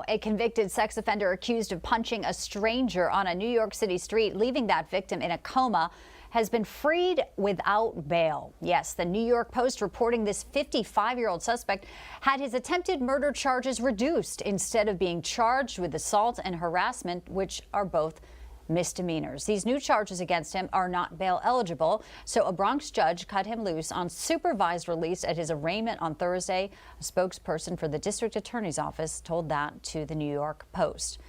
a convicted sex offender accused of punching a stranger on a New York City street, leaving that victim in a coma, has been freed without bail. Yes, the New York Post reporting this 55-year-old suspect had his attempted murder charges reduced instead of being charged with assault and harassment, which are both misdemeanors. These new charges against him are not bail eligible, so a Bronx judge cut him loose on supervised release at his arraignment on Thursday. A spokesperson for the district attorney's office told that to the New York Post.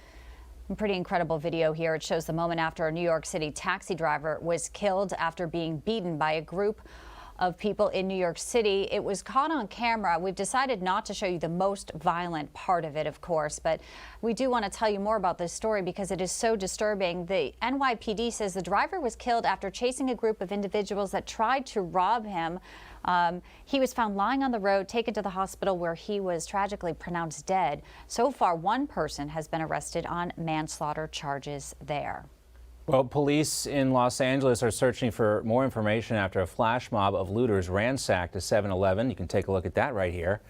A pretty incredible video here. It shows the moment after a New York City taxi driver was killed after being beaten by a group of people in New York City. It was caught on camera. We've decided not to show you the most violent part of it, of course, but we do want to tell you more about this story because it is so disturbing. The NYPD says the driver was killed after chasing a group of individuals that tried to rob him. He was found lying on the road, taken to the hospital where he was tragically pronounced dead. So far, one person has been arrested on manslaughter charges there. Well, police in Los Angeles are searching for more information after a flash mob of looters ransacked a 7-Eleven. You can take a look at that right here.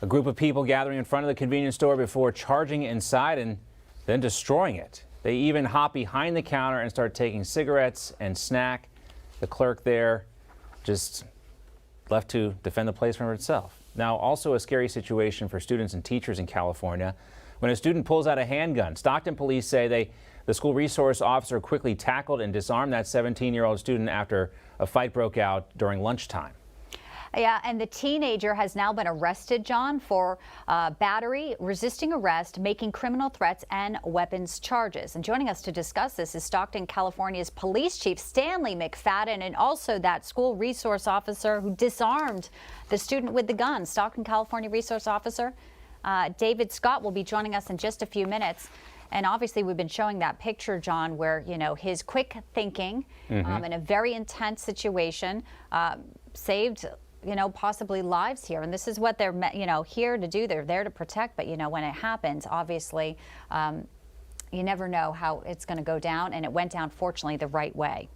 A group of people gathering in front of the convenience store before charging inside and then destroying it. They even hop behind the counter and start taking cigarettes and snack. The clerk there just left to defend the place from itself. Now, also a scary situation for students and teachers in California when a student pulls out a handgun. Stockton police say the school resource officer quickly tackled and disarmed that 17-year-old student after a fight broke out during lunchtime. Yeah, and the teenager has now been arrested, John, for battery, resisting arrest, making criminal threats, and weapons charges. And joining us to discuss this is Stockton, California's police chief, Stanley McFadden, and also that school resource officer who disarmed the student with the gun. Stockton, California resource officer David Scott will be joining us in just a few minutes. And obviously, we've been showing that picture, John, where, you know, his quick thinking in a very intense situation saved, you know, possibly lives here. And this is what they're, you know, here to do. They're there to protect. But, you know, when it happens, obviously, you never know how it's going to go down. And it went down, fortunately, the right way.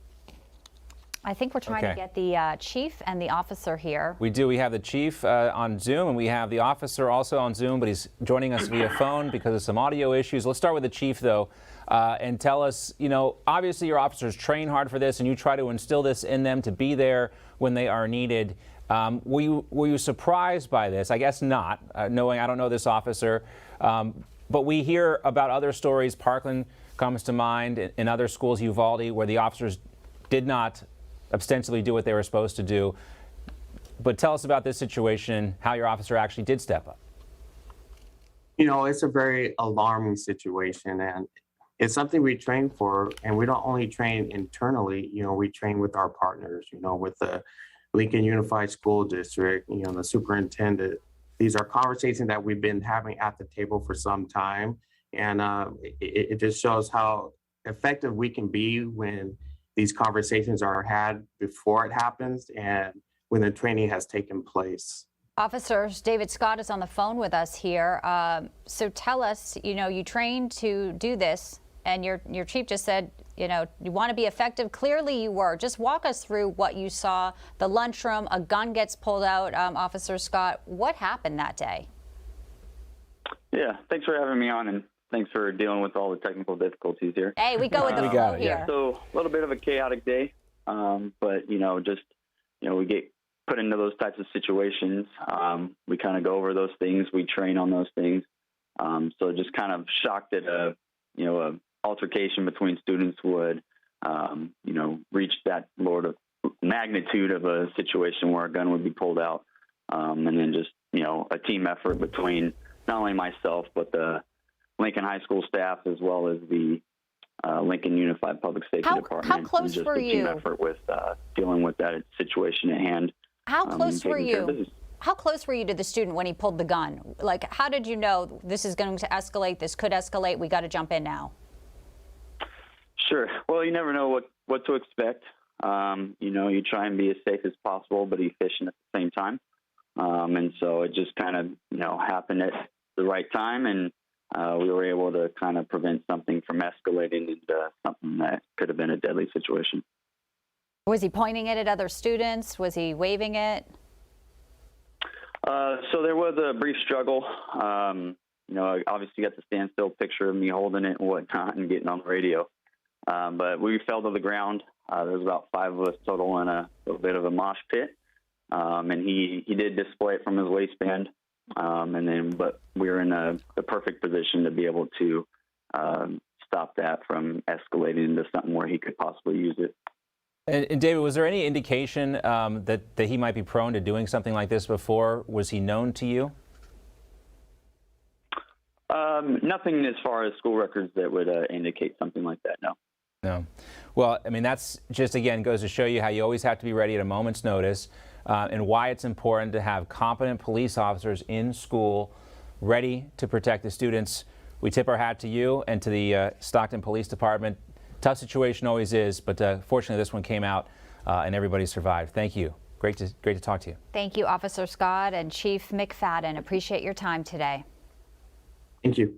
I think we're trying to get the chief and the officer here. We do. We have the chief on Zoom, and we have the officer also on Zoom, but he's joining us via phone because of some audio issues. Let's start with the chief, though, and tell us, you know, obviously your officers train hard for this, and you try to instill this in them to be there when they are needed. Were you surprised by this? I guess not, knowing I don't know this officer, but we hear about other stories. Parkland comes to mind, in other schools, Uvalde, where the officers did not ostensibly do what they were supposed to do. But tell us about this situation, how your officer actually did step up. You know, it's a very alarming situation, and it's something we train for. And we don't only train internally, you know, we train with our partners, you know, with the Lincoln Unified School District, you know, the superintendent. These are conversations that we've been having at the table for some time. And it just shows how effective we can be when these conversations are had before it happens and when the training has taken place. Officers, David Scott is on the phone with us here. So tell us, you know, you trained to do this, and your chief just said, you know, you want to be effective. Clearly you were. Just walk us through what you saw. The lunchroom, a gun gets pulled out. Officer Scott, what happened that day? Yeah, thanks for having me on, and thanks for dealing with all the technical difficulties here. Hey, we go with the flow here. Yeah, so a little bit of a chaotic day, but, you know, just, you know, we get put into those types of situations. We kind of go over those things. We train on those things. So just kind of shocked that a altercation between students would, you know, reach that magnitude of a situation where a gun would be pulled out. And then just, you know, a team effort between not only myself, but the Lincoln High School staff, as well as the Lincoln Unified Public Safety Department. How close were you? Team effort with dealing with that situation at hand. How close were you? How close were you to the student when he pulled the gun? Like, how did you know this is going to escalate? This could escalate. We got to jump in now. Sure. Well, you never know what to expect. You know, you try and be as safe as possible, but efficient at the same time. And so it just kind of, you know, happened at the right time, and we were able to kind of prevent something from escalating into something that could have been a deadly situation. Was he pointing it at other students? Was he waving it? So there was a brief struggle. obviously got the standstill picture of me holding it and whatnot and getting on the radio. But we fell to the ground. There was about 5 of us total in a little bit of a mosh pit. And he did display it from his waistband. But we were in the perfect position to be able to stop that from escalating into something where he could possibly use it. And David, was there any indication that he might be prone to doing something like this before? Was he known to you? Nothing as far as school records that would indicate something like that, no. No. Well, I mean, that's just, again, goes to show you how you always have to be ready at a moment's notice and why it's important to have competent police officers in school ready to protect the students. We tip our hat to you and to the Stockton Police Department. Tough situation always is, but fortunately this one came out and everybody survived. Thank you. Great to talk to you. Thank you, Officer Scott and Chief McFadden. Appreciate your time today. Thank you.